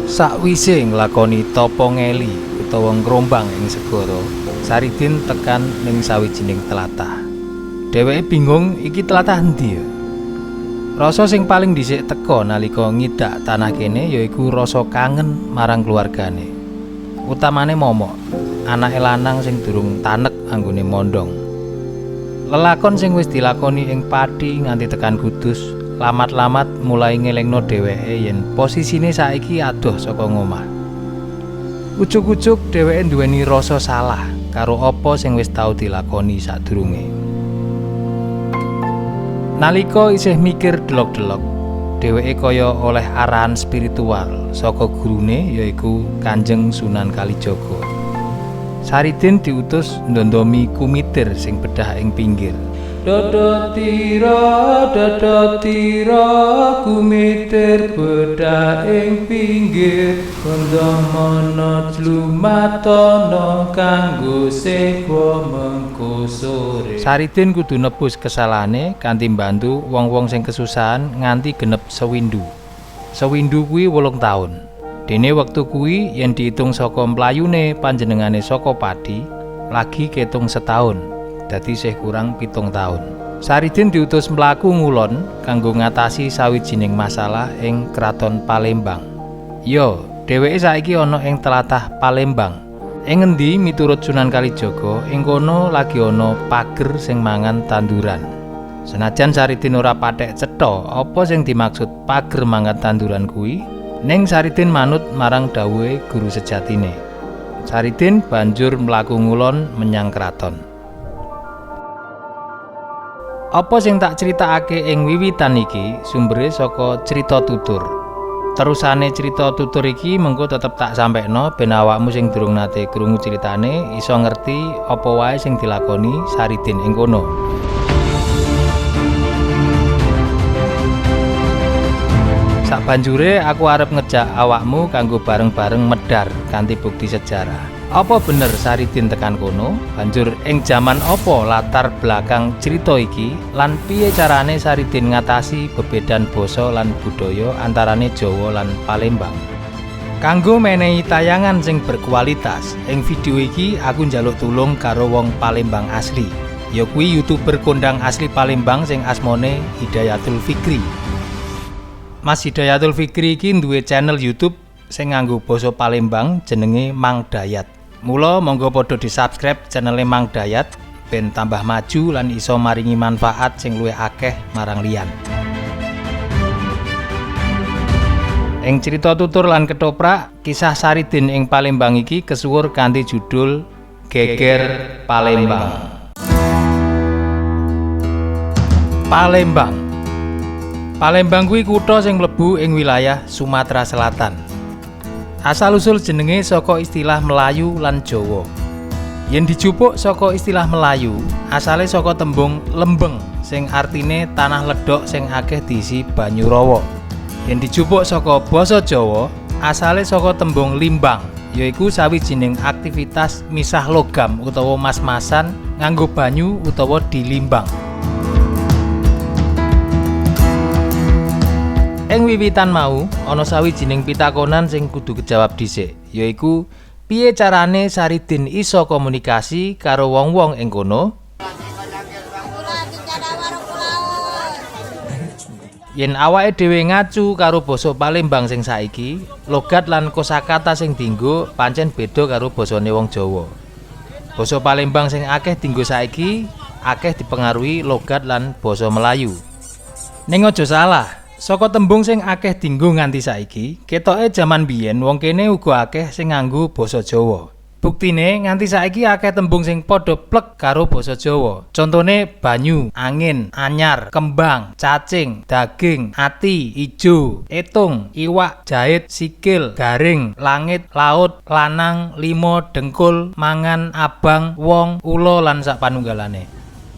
Sakwise nglakoni tapa ngeli utawa ngrombang ing segara, Saridin tekan ning sawijining tlatah. Dheweke bingung iki tlatah endi ya? Rasa sing paling dhisik teka nalika ngidak tanah kene yaiku rasa kangen marang keluargane. Utamane momok, anake lanang sing durung tanek anggone mondhong. Lelakon sing wis dilakoni ing Pati nganti tekan Kudus, lamat-lamat mulai ngelingno dheweke yen posisine saiki adoh saka ngomah. Ujuk-ujuk dheweke nduweni rasa salah karo apa sing wis tau dilakoni sadurunge. Nalika isih mikir delok-delok, dheweke kaya oleh arahan spiritual saka gurune yaiku Kanjeng Sunan Kalijaga. Saridin diutus ndondomi kumitir sing bedah ing pinggir. Dodotira kumitir bedah ing pinggir, kondamana jlumatana kanggo sewa mengko sore. Saridin kudu nebus kesalahane kanthi mbantu wong-wong sing kesusahan nganti genep sewindu. Sewindu kuwi 8 taun. Dene wektu kuwi yen diitung saka mlayune panjenengane saka Pati, lagi ketung setahun. Dadi isih kurang 7 taun. Saridin diutus mlaku ngulon kanggo ngatasi sawijining masalah ing Kraton Palembang. Yo, dheweke saiki ana ing tlatah Palembang. Ing ngendi miturut Sunan Kalijaga, ing kono lagi ana pager sing mangan tanduran. Senajan Saridin ora pathek cetha apa sing dimaksud pager mangan tanduran kuwi, ning Saridin manut marang dawuhe guru sejatine. Saridin banjur mlaku ngulon menyang kraton. Apa sing tak critakake ing wiwitan iki sumbere saka crita tutur. Terusane crita tutur iki mengko tetep tak sampekno ben awakmu sing durung nate krungu critane iso ngerti apa wae sing dilakoni Saridin ing kono. Sabanjure aku arep ngejak awakmu kanggo bareng-bareng medhar kanthi bukti sejarah. Apa bener Saridin tekan kono? Banjur ing jaman apa latar belakang cerita iki lan piye carane Saridin ngatasi bebedan basa lan budaya antarane Jawa lan Palembang? Kanggo menehi tayangan sing berkualitas, ing video iki aku njaluk tulung karo wong Palembang asli. Ya kuwi YouTuber kondang asli Palembang sing asmane Hidayatul Fikri. Mas Hidayatul Fikri iki duwe channel YouTube sing nganggo basa Palembang jenenge Mang Dayat. Mula monggo padha di-subscribe channel Mang Dayat ben tambah maju lan iso maringi manfaat sing luwih akeh marang liyan. Ing crita tutur lan ketoprak, kisah Saridin ing Palembang iki kesuwur kanthi judul Geger Palembang. Palembang. Palembang kuwi kutha sing mlebu ing wilayah Sumatera Selatan. Asal-usul jenenge saka istilah Melayu lan Jawa. Yen dijupuk saka istilah Melayu, asale saka tembung lembeng sing artine tanah ledok sing akeh diisi banyu rawa. Yen dijupuk saka basa Jawa, asale saka tembung limbang, yaiku sawijining aktivitas misah logam utawa mas-masan nganggo banyu utawa dilimbang. Ing wiwitan mau ana sawijining pitakonan sing kudu kejawab dhisik, yaiku piye carane Saridin iso komunikasi karo wong-wong ing kono? Yen awake dhewe ngacu karo basa Palembang sing saiki, logat lan kosakata sing dienggo pancen beda karo basane wong Jawa. Basa Palembang sing akeh dienggo saiki akeh dipengaruhi logat lan basa Melayu. Ning aja salah, saka tembung sing akeh dienggo nganti saiki, ketoke jaman biyen wong kene uga akeh sing nganggo basa Jawa. Buktine nganti saiki akeh tembung sing padha plek karo basa Jawa. Contone banyu, angin, anyar, kembang, cacing, daging, ati, ijo, etung, iwak, jahit, sikil, garing, langit, laut, lanang, limo, dengkul, mangan, abang, wong, ula lan sapanunggalane.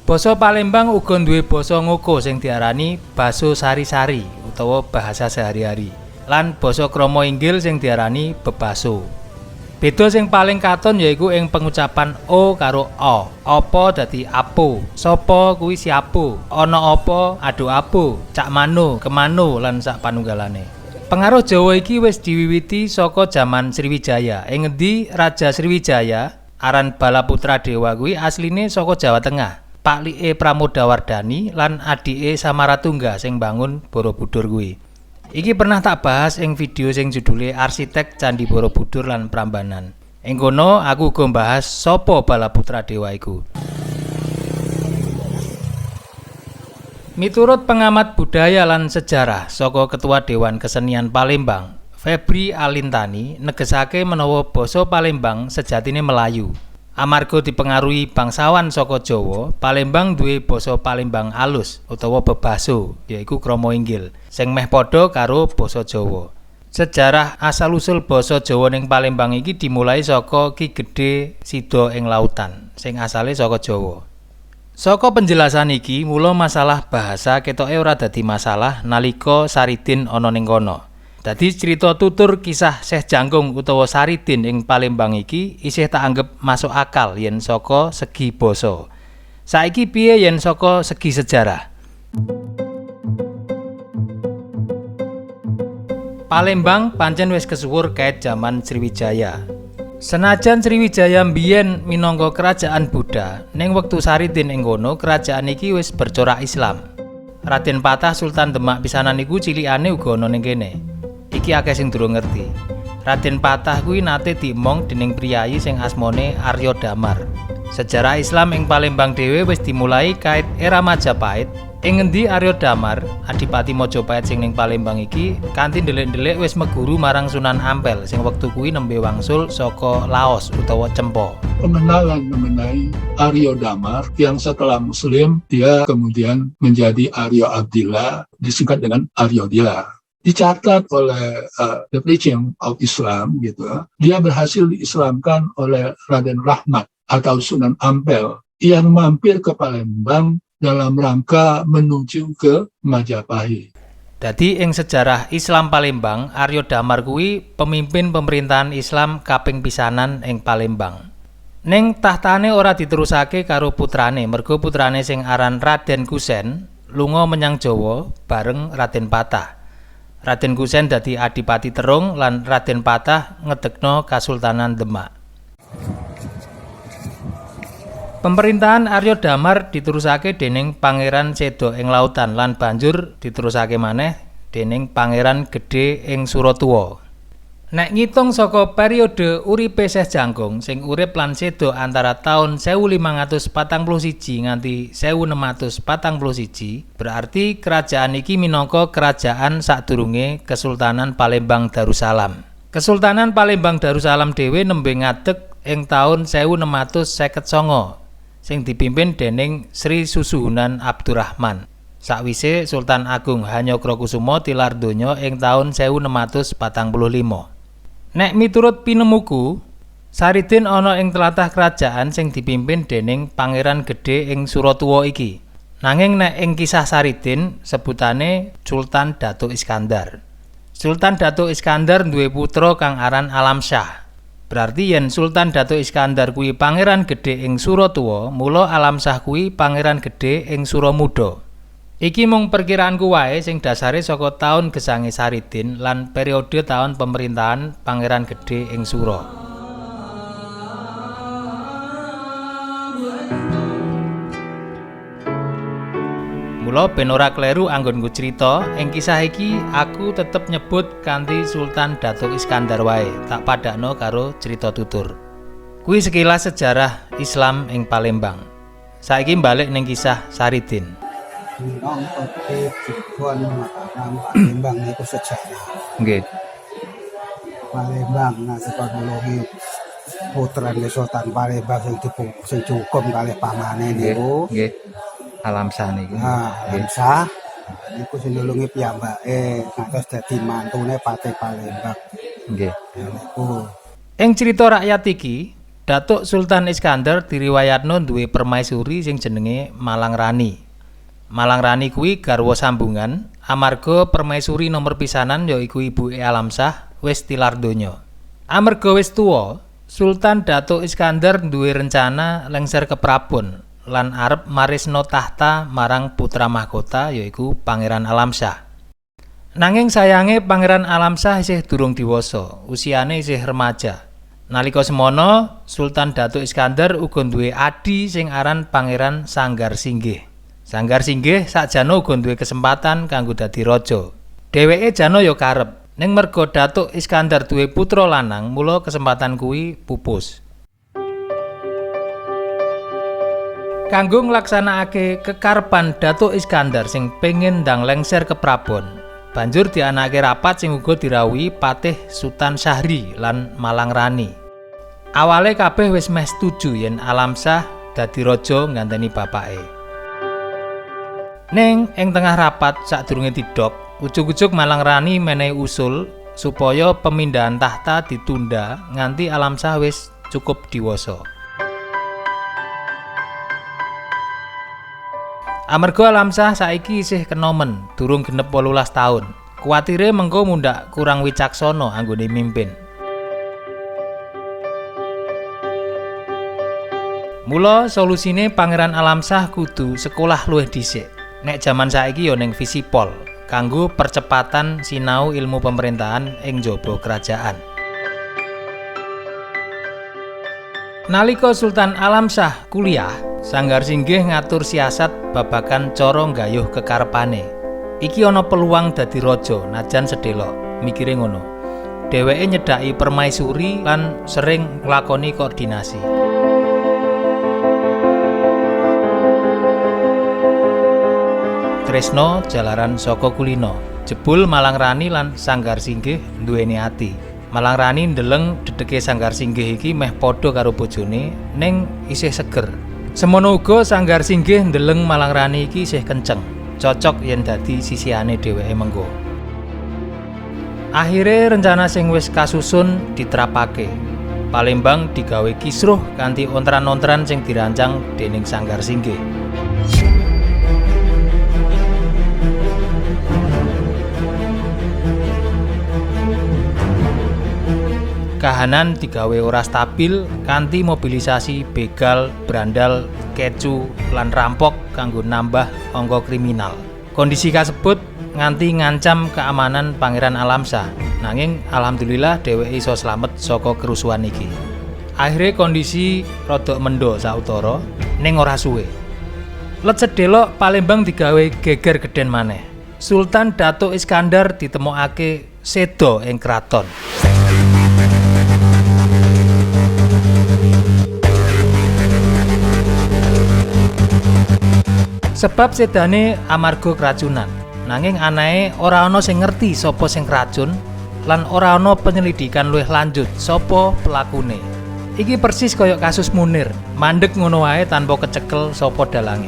Basa Palembang uga duwe basa ngoko sing diarani basa sari-sari utawa bahasa sehari-hari, lan basa krama inggil sing diarani bebaso. Beda sing paling katon yaiku ing pengucapan o karo o. Apa dadi apo, sapa kuwi siapo, ana apa adu apo, cak mano, kemano lan sak panunggalane. Pengaruh Jawa iki wis diwiwiti saka jaman Sriwijaya. Ing ngendi Raja Sriwijaya aran Balaputra Dewa kuwi asline saka Jawa Tengah. Paklike Pramodawardhani lan adike Samaratungga sing bangun Borobudur kuwi. Iki pernah tak bahas ing video sing judule Arsitek Candi Borobudur lan Prambanan. Ing kono aku uga bahas sapa Balaputra Dewa iku. Miturut pengamat budaya lan sejarah saka Ketua Dewan Kesenian Palembang, Febri Alintani negesake menawa basa Palembang sejatine Melayu. Amarga dipengaruhi bangsawan saka Jawa, Palembang duwe basa Palembang alus utawa bebaso, yaiku krama inggil, sing meh padha karo basa Jawa. Sejarah asal-usul basa Jawa ning Palembang iki dimulai saka Ki Gedhe Sida ing Lautan, sing asale saka Jawa. Saka penjelasan iki, mula masalah bahasa ketoke ora dadi masalah nalika Saridin ana ning kono. Dadi cerita tutur kisah Syekh Jangkung utawa Saridin ing Palembang iki isih tak anggap masuk akal yen saka segi basa. Saiki piye yen saka segi sejarah? Palembang pancen wis kesuwur kait jaman Sriwijaya. Senajan Sriwijaya mbiyen minangka kerajaan Buddha, ning wektu Saridin ing kono kerajaan iki wis bercorak Islam. Raden Patah Sultan Demak pisanan iku cilikane uga ana ning kene. Iki akeh sing durung ngerti. Raden Patah kuwi nate diemong dening priyayi sing asmane Arya Damar. Sejarah Islam ing Palembang dhewe wis dimulai kait era Majapahit. Ing ngendi Arya Damar, Adipati Majapahit sing ning Palembang iki kanthi ndelik-ndelik wis meguru marang Sunan Ampel sing wektu kuwi nembe wangsul saka Laos utawa Cempo. Pengenalan mengenai Arya Damar yang setelah Muslim dia kemudian menjadi Arya Abdillah, disingkat dengan Arya Dila. Dicatat oleh The Preaching of Islam gitu. Dia berhasil diislamkan oleh Raden Rahmat atau Sunan Ampel yang mampir ke Palembang dalam rangka menuju ke Majapahit. Dadi ing sejarah Islam Palembang, Arya Damar kuwi pemimpin pemerintahan Islam kaping pisanan ing Palembang. Ning tahtane ora diterusake karo putrane, mergo putrane sing aran Raden Kusen lunga menyang Jawa bareng Raden Patah. Raden Kusen dadi Adipati Terung lan Raden Patah ngedekno Kasultanan Demak. Pemerintahan Arya Damar diterusake dening Pangeran Seda ing Lautan lan banjur diterusake maneh dening Pangeran Gedhe ing Suratuwa. Nek ngitung saka periode uripe Syekh Jangkung sing urip lan seda antara taun 1541 nganti 1641, berarti kerajaan iki minangka kerajaan sadurunge Kesultanan Palembang Darussalam. Kesultanan Palembang Darussalam dhewe nembe ngadeg ing taun 1659 sing dipimpin dening Sri Susuhunan Abdurrahman. Sakwise Sultan Agung Hanyokrokusumo tilar donya ing taun 1645. Nek miturut pinemuku, Saridin ana ing tlatah kerajaan sing dipimpin dening Pangeran Gedhe ing Suratuwa iki. Nanging nek ing kisah Saridin sebutane Sultan Datuk Iskandar. Sultan Datuk Iskandar duwe putra kang aran Alamsyah. Berarti yen Sultan Datuk Iskandar kuwi Pangeran Gedhe ing Suratuwa, mula Alamsyah kuwi Pangeran Gedhe ing Suramuda. Iki mung perkiraanku wae sing dasare saka taun gesange Saridin lan periode taun pemerintahan Pangeran Gedhe ing Sura. Mula ben ora kleru anggonku crita, ing kisah iki aku tetep nyebut kanthi Sultan Datuk Iskandar wae, tak padakno karo crita tutur. Kuwi sekilas sejarah Islam ing Palembang. Saiki balik ning kisah Saridin. Palembang itu sejarah. Nggih. Palembang sekonologi putrane Sultan Palembang sing dihukum kalih pamane niku. Nggih. Alamsyah niki. Alamsyah niku sing nulungi piyambake ngantos dadi mantune Patih Palembang. Nggih. Niku. Ing crita rakyat iki, Datuk Sultan Iskandar diriwayatno duwe permaisuri sing jenenge Malang Rani. Malang Rani kuwi garwa sambungan amarga permaisuri nomor pisanan yaiku ibuke Alamsyah wis tilar donya. Amarga wis tuwa, Sultan Datuk Iskandar duwe rencana lengser ke Prabon lan arep marisno tahta marang putra mahkota yaiku Pangeran Alamsyah. Nanging sayange Pangeran Alamsyah isih durung diwasa, usiane isih remaja. Nalika semono, Sultan Datuk Iskandar uga duwe adi sing aran Pangeran Sanggar Singgih. Sanggar Singgih sakjane uga duwe kesempatan kanggo dadi raja. Dheweke jane ya karep, ning merga Datuk Iskandar duwe putra lanang, mula kesempatan kuwi pupus. Kanggo nglaksanakake kekarepan Datuk Iskandar sing pengin ndang lengser ke Prabon, banjur dianakake rapat sing uga dirawuhi Patih Sutan Syahri lan Malang Rani. Awale kabeh wis meh setuju yen Alamsyah dadi raja ngganteni bapake. Ning ing tengah rapat sadurunge tidok, ujug-ujug Malang Rani menehi usul supaya pemindahan tahta ditunda nganti Alamsyah wis cukup diwasa. Amarga Alamsyah saiki isih kenomen, durung genep 18 taun. Kuwatire mengko mundhak kurang wicaksana anggone mimpin. Mula solusine Pangeran Alamsyah kudu sekolah luwih dhisik. Nek jaman saiki ya ning Visipol, kanggo percepatan sinau ilmu pemerintahan ing njaba kerajaan. Nalika Sultan Alamsyah kuliah, Sanggar Singgih ngatur siasat babagan cara nggayuh kekarepane. Iki ana peluang dadi raja najan sedelok, mikire ngono. Dheweke nyedhaki permaisuri lan sering nglakoni koordinasi. Tresno jalaran saka kulino. Jebul Malang Rani lan Sanggar Singgih duweni ati. Malang Rani ndeleng dedeke Sanggar Singgih iki meh padha karo bojone ning isih seger. Semono uga Sanggar Singgih ndeleng Malang Rani iki isih kenceng, cocok yen dadi sisihane dheweke mengko. Akhire rencana sing wis kasusun diterapake. Palembang digawe kisruh kanthi ontran-ontran sing dirancang dening Sanggar Singgih. Kahanan digawe ora stabil kanthi mobilisasi begal, brandal, kecu, lan rampok kanggo nambah angka kriminal. Kondisi kasebut nganti ngancam keamanan Pangeran Alamsyah. Nanging alhamdulillah dheweke iso slamet saka kerusuhan iki. Akhire kondisi rada mendho sautara ning ora suwe. Let sedelok Palembang digawe geger gedhen maneh. Sultan Datuk Iskandar ditemokake seda ing kraton. Sebab sedane amarga keracunan, nanging anae ora ana sing ngerti sapa sing keracun lan ora ana penyelidikan luwih lanjut sapa pelakune. Iki persis kaya kasus Munir, mandeg ngono wae tanpa kecekel sapa dalange.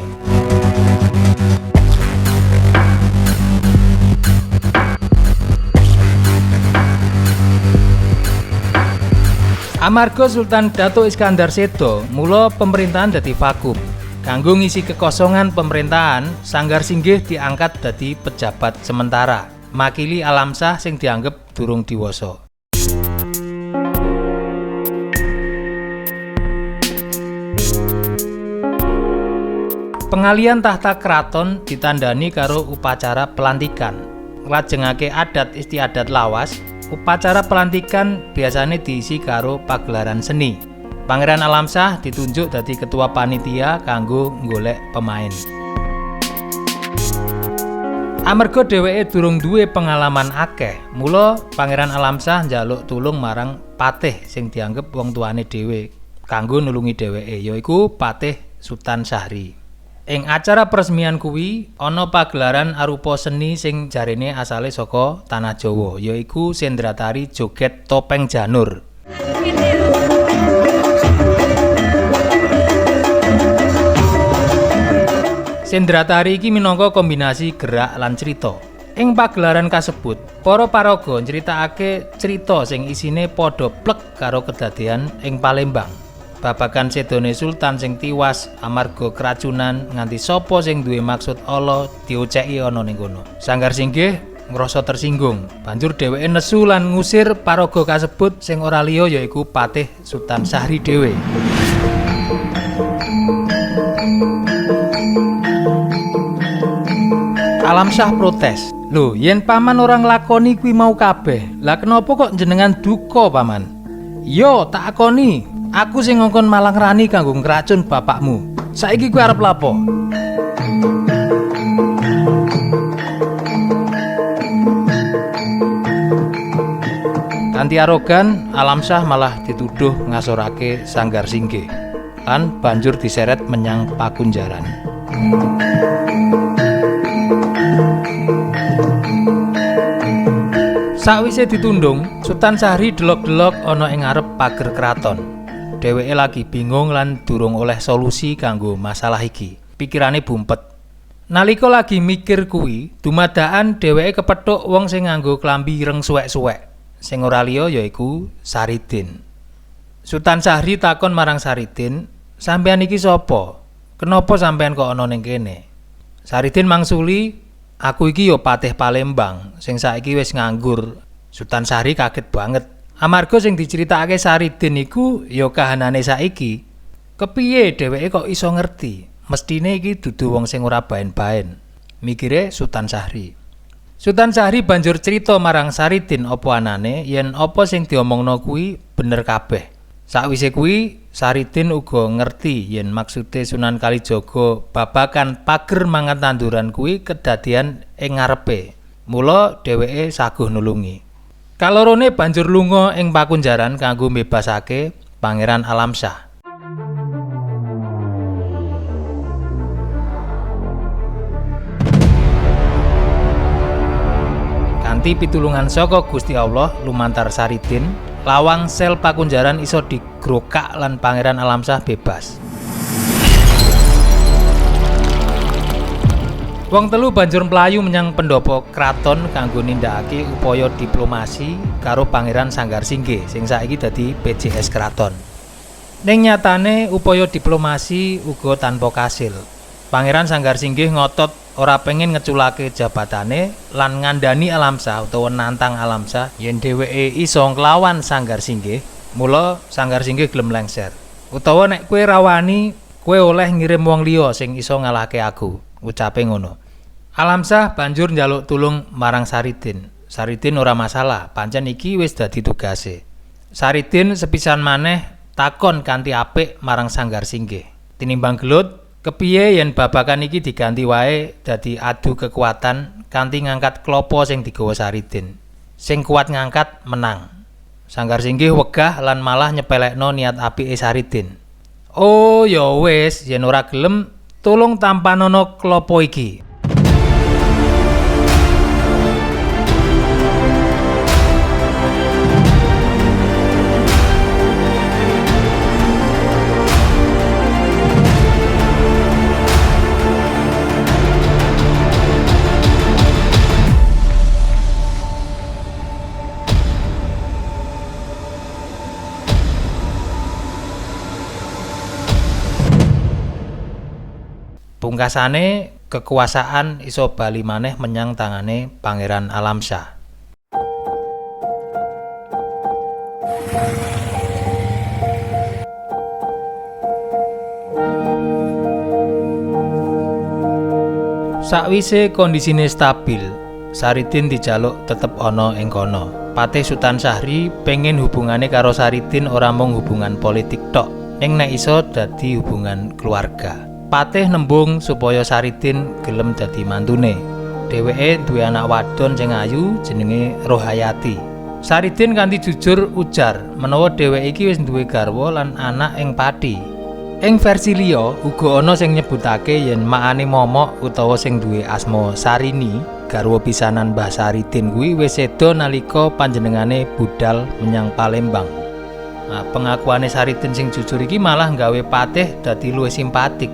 Amarga Sultan Datuk Iskandar seda, mula pemerintahan dadi vakum. Kanggo ngisi kekosongan pemerintahan, Sanggar Singgih diangkat dadi pejabat sementara, makili Alamsyah sing dianggep durung diwasa. Pengalihan tahta keraton ditandani karo upacara pelantikan. Nglajengake adat istiadat lawas, upacara pelantikan biasane diisi karo pagelaran seni. Pangeran Alamsyah ditunjuk dadi ketua panitia kanggo nggolek pemain. Amarga dheweke durung duwe pengalaman akeh, mula Pangeran Alamsyah njaluk tulung marang patih sing dianggep wong tuane dhewe kanggo nulungi dheweke, yaiku Patih Sutan Syahri. Ing acara peresmian kuwi ana pagelaran arupa seni sing jarene asale saka tanah Jawa, yaiku sendratari joget topeng janur. Sendratari iki minangka kombinasi gerak lan crita. Ing pagelaran kasebut, para paraga nyritakake crita sing isine padha plek karo kedadean ing Palembang. Babagan sedone sultan sing tiwas amarga keracunan nganti sapa sing duwe maksud ala dioceki ana ning kono. Sanggar Singgih ngrasa tersinggung, banjur dheweke nesu lan ngusir paraga kasebut sing ora liya yaiku Patih Sutan Syahri dhewe. Alamsyah protes, Lho, yen paman ora nglakoni kuwi mau kabeh, lah kenapa kok jenengan duka, paman? Yo, tak akoni. Aku sing ngongkon malang rani kanggo ngracun bapakmu. Saiki kuwi arep lapo? Kanthi arogan, Alamsyah malah dituduh ngasorake Sanggar Singgih lan banjur diseret menyang pakunjaran. Sakwise ditundung, Sutan Syahri delok-delok ana ing ngarep pager kraton. Dheweke lagi bingung lan durung oleh solusi kanggo masalah iki. Pikirane bumpet. Nalika lagi mikir kuwi, dumadakan dheweke kepethuk wong sing nganggo klambi ireng suwek-suwek. Sing ora liya yaiku Saridin. Sutan Syahri takon marang Saridin, "Sampeyan iki sapa? Kenapa sampeyan kok ana ning kene?" Saridin mangsuli, "Aku iki ya Patih Palembang sing saiki wis nganggur." Sutan Syahri kaget banget. Amarga sing diceritakake Saridin iku ya kahanane saiki. Kepiye dheweke kok iso ngerti? Mestine iki dudu wong sing ora baen-baen. Mikire Sutan Syahri. Sutan Syahri banjur cerita marang Saridin apa anane yen apa sing diomongno kuwi bener kabeh. Sakwise kuwi Saridin uga ngerti yen maksude Sunan Kalijaga babagan pager mangan tanduran kuwi kedadian ing ngarepe. Mula dheweke saguh nulungi. Kalorone banjur lunga ing pakunjaran kanggo mbebasake Pangeran Alamsyah. Kanthi pitulungan saka Gusti Allah lumantar Saridin, lawang sel pakunjaran iso digrokak lan Pangeran Alamsyah bebas. Wong telu banjur mlayu menyang pendopo kraton kanggo nindakake upaya diplomasi karo Pangeran Sanggar Singgih sing saiki dadi PJS kraton. Ning nyatane upaya diplomasi uga tanpa kasil. Pangeran Sanggar Singgih ngotot ora pengen ngeculake jabatane lan ngandani Alamsyah utawa nantang Alamsyah yen dheweke iso nglawan Sanggar Singgih. Mula Sanggar Singgih gelem lengser. Utawa nek kowe rawani, kowe oleh ngirim wong liya sing iso ngalahke aku. Ucape ngono. Alamsyah banjur njaluk tulung marang Saridin. Saridin ora masalah, pancen iki wis dadi tugase. Saridin sepisan maneh takon kanthi apik marang Sanggar Singgih. Tinimbang gelut, kepiye yen babakan iki diganti wae dadi adu kekuatan kanthi ngangkat klopo sing digawa Saridin. Sing kuat ngangkat menang. Sanggar Singgih wegah lan malah nyepelekno niat apike Saridin. "Oh, ya wis, yen ora gelem tulung tampanono klopo iki." Pungkasane kekuasaan iso bali maneh menyang tangane Pangeran Alamsyah. Sakwise kondisine stabil, Saridin dijaluk tetep ana ing kono. Patih Sutan Syahri pengen hubungane karo Saridin ora mung hubungan politik tok, ning nek iso dadi hubungan keluarga. Patih nembung supaya Saridin gelem dadi mantune. Dheweke duwe anak wadon sing ayu jenenge Rohayati. Saridin kanthi jujur ujar menawa dheweke iki wis duwe garwa lan anak ing Pati. Ing versi liya uga ana sing nyebutake yen makane momok utawa sing duwe asma Sarini, garwa pisanan Mbah Saridin kuwi wis seda nalika panjenengane budal menyang Palembang. Nah, pengakuane Saridin sing jujur iki malah nggawe Patih dadi luwih simpatik.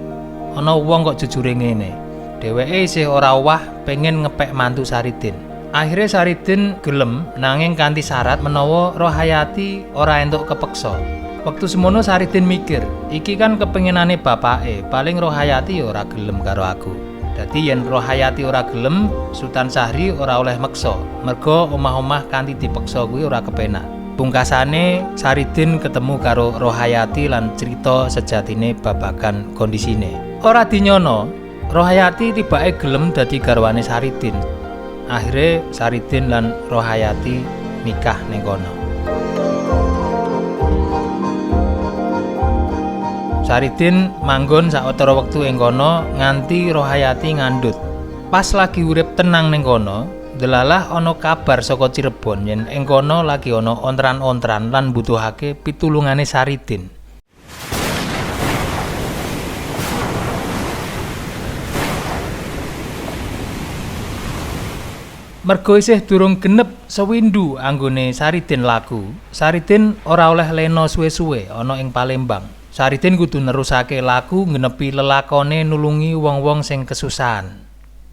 Ana wong kok jujure ngene. Dheweke isih ora wah pengen ngepek mantu Saridin. Akhire Saridin gelem nanging kanthi syarat menawa Rohayati ora entuk kepeksa. Wektu semono Saridin mikir, iki kan kepengenane bapake, paling Rohayati ora gelem karo aku. Dadi yen Rohayati ora gelem, Sutan Syahri ora oleh meksa. Merga omah-omah kanthi dipeksa kuwi ora kepenak. Pungkasane Saridin ketemu karo Rohayati lan cerita sejatine babagan kondisine. Ora dinyono, Rohayati tibake gelem dadi garwane Saridin. Akhire Saridin lan Rohayati nikah ning kono. Saridin manggon sawetara wektu ing kono nganti Rohayati ngandhut. Pas lagi urip tenang ning kono, delalah ana kabar saka Cirebon yen ing kono lagi ana ontran-ontran lan mbutuhake pitulungane Saridin. Mergo isih durung genep sewindu anggone Saridin laku, Saridin ora oleh lena suwe-suwe ana ing Palembang. Saridin kudu nerusake laku ngenepi lelakone nulungi wong-wong sing kesusahan.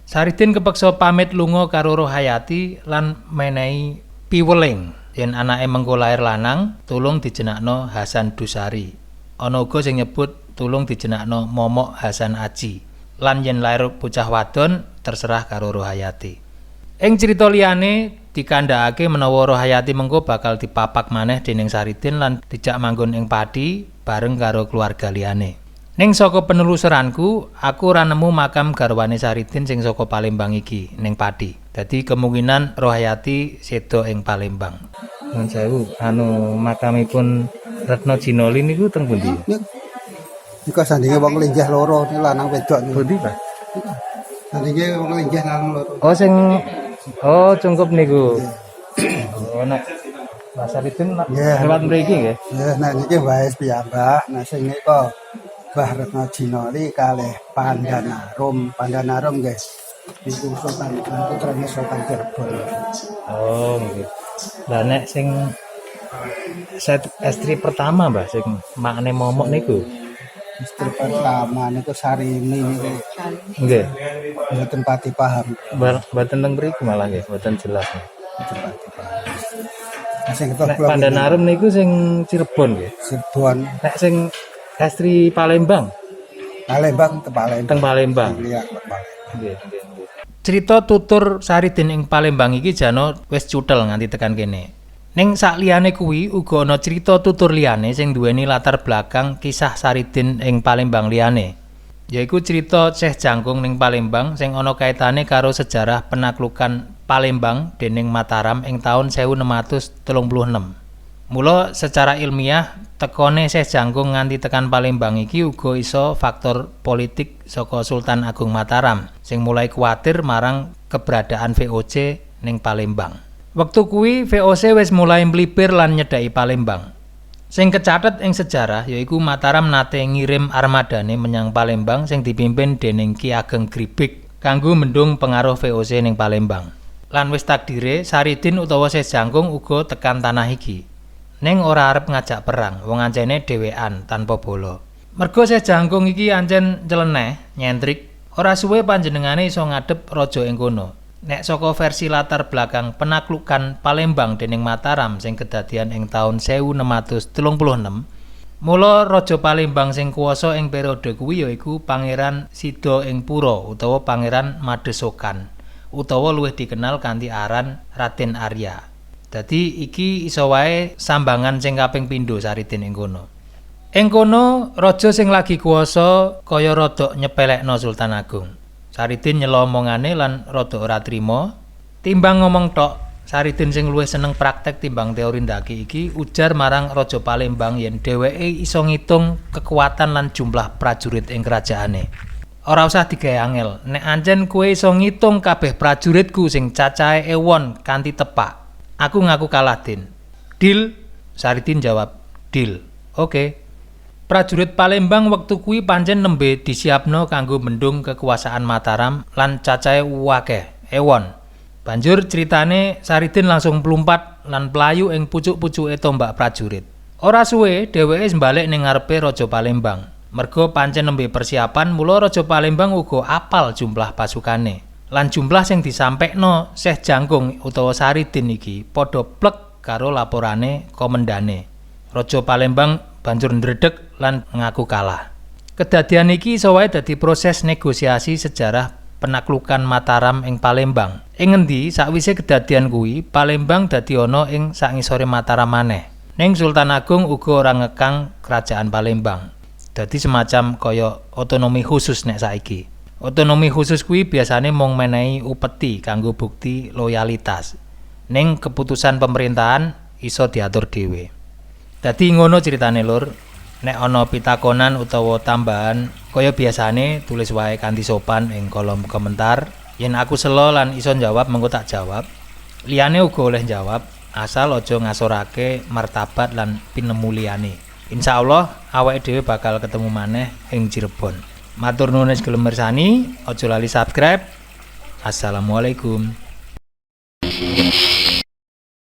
Saridin kepeksa pamit lunga karo Rohayati lan menehi piweling yen anake mengko lair lanang tulung dijenakno Hasan Dusari. Ana uga sing nyebut tulung dijenakno Momok Hasan Aji. Lan yen lair bocah wadon terserah karo Rohayati. Ing crita liyane dikandhakake menawa Rohayati mengko bakal dipapak maneh dening Saridin lan dijak manggon ing Pati bareng karo keluarga liyane. Ning saka penelusuranku, aku ora nemu makam garwane Saridin sing saka Palembang iki ning Pati. Dadi kemungkinan Rohayati seda ing Palembang. Nuwun sewu, makamipun Retno Jinoli niku teng pundi? Niku sandinge wong linggih loro niku lanang wedok niku. Pundi, Pak? Sandinge wong linggih lanang loro. Cungkup niku. Nek Mas Saridin lewat mriki nggih. Nggih, nek niki wae piyambak. Nah sing nika Mbah Retno Jinoli kalih Pandanarum. Pandanarum nggih. Niku Sultan putrane Sultan Cirebon. Oh, nggih. Lah nek sing istri pertama Mbah sing makne momok niku. Istri pertama niku Sarini niku. Nggih. Mboten pati paham. Mboten teng mriki malah nggih, mboten jelas. Mboten pati paham. Sing Nek Pandanarum niku sing Cirebon nggih. Cirebon. Nek sing istri Palembang. Palembang Teng Palembang. Iya, Nggih. Cerita tutur Saridin ing Palembang iki jano wis cuthel nganti tekan kene. Ning sakliyane kuwi uga ana cerita tutur liyane sing duweni latar belakang kisah Saridin ing Palembang liyane. Yaiku cerita Syekh Jangkung ning Palembang sing ana kaitane karo sejarah penaklukan Palembang dening Mataram ing taun 1636. Mula secara ilmiah tekone Syekh Jangkung nganti tekan Palembang iki uga iso faktor politik saka Sultan Agung Mataram sing mulai kuwatir marang keberadaan VOC ning Palembang. Wektu kuwi VOC wis mulai mlipir lan nyedhaki Palembang. Sing kecathet ing sejarah yaiku Mataram nate ngirim armadane menyang Palembang sing dipimpin dening Ki Ageng Gribik kanggo mendung pengaruh VOC ning Palembang. Lan wis takdire Saridin utawa Syekh Jangkung uga tekan tanah iki. Ning ora arep ngajak perang, wong ancene dhewean tanpa bala. Mergo Syekh Jangkung iki ancen nyeleneh, nyentrik, ora suwe panjenengane iso ngadhep raja ing kono. Nek saka versi latar belakang penaklukan Palembang dening Mataram sing kedadian ing taun 1636, mula raja Palembang sing kuwasa ing periode kuwi yaiku Pangeran Sida ing Pura utawa Pangeran Madesokan, utawa luwih dikenal kanthi aran Raden Arya. Dadi iki iso wae sambangan sing kaping pindho Saridin ing kono. Ing kono raja sing lagi kuwasa kaya rada nyepelekno Sultan Agung. Saridin nyela omongane lan rada ora trima. Timbang ngomong tok, Saridin sing luwih seneng praktek timbang teori ndaki iki ujar marang raja Palembang yen dheweke iso ngitung kekuatan lan jumlah prajurit ing kerajaane. Ora usah digawe angel, nek ancen kowe iso ngitung kabeh prajuritku sing cacahe ewon kanthi tepak. Aku ngaku kalah, Din. Deal? Saridin jawab, deal. Oke. Prajurit Palembang wektu kuwi pancen nembe disiapno kanggo mendung kekuasaan Mataram lan cacahe akeh, ewon. Banjur ceritane Saridin langsung mlumpat lan playu ing pucuk-pucuke tombak prajurit. Ora suwe dheweke balik ning ngarepe Raja Palembang. Mergo pancen nembe persiapan, mula Raja Palembang uga apal jumlah pasukane. Lan jumlah sing disampekno Syekh Jangkung utawa Saridin iki padha plek karo laporane komendane. Raja Palembang banjur ndredeg lan ngaku kalah. Kedadian iki iso wae dadi proses negosiasi sejarah penaklukan Mataram ing Palembang. Ing ngendi sakwise kedadian kuwi Palembang dadi ana ing sangisore Mataram maneh. Ning Sultan Agung uga ora ngekang kerajaan Palembang. Dadi semacam kaya otonomi khusus nek saiki. Otonomi khusus kuwi biasane mung menehi upeti kanggo bukti loyalitas. Ning keputusan pemerintahan iso diatur dhewe. Dadi ngono ceritane Lur. Nek ana pitakonan utawa tambahan kaya biasane tulis wae kanthi sopan ing kolom komentar. Yen aku selo lan iso jawab mengko tak jawab. Liyane uga oleh jawab asal aja ngasorake martabat lan pinemu liyane. Insyaallah awake dhewe bakal ketemu maneh ing Cirebon. Matur nuwun wis gelem mirsani, aja lali subscribe. Assalamualaikum.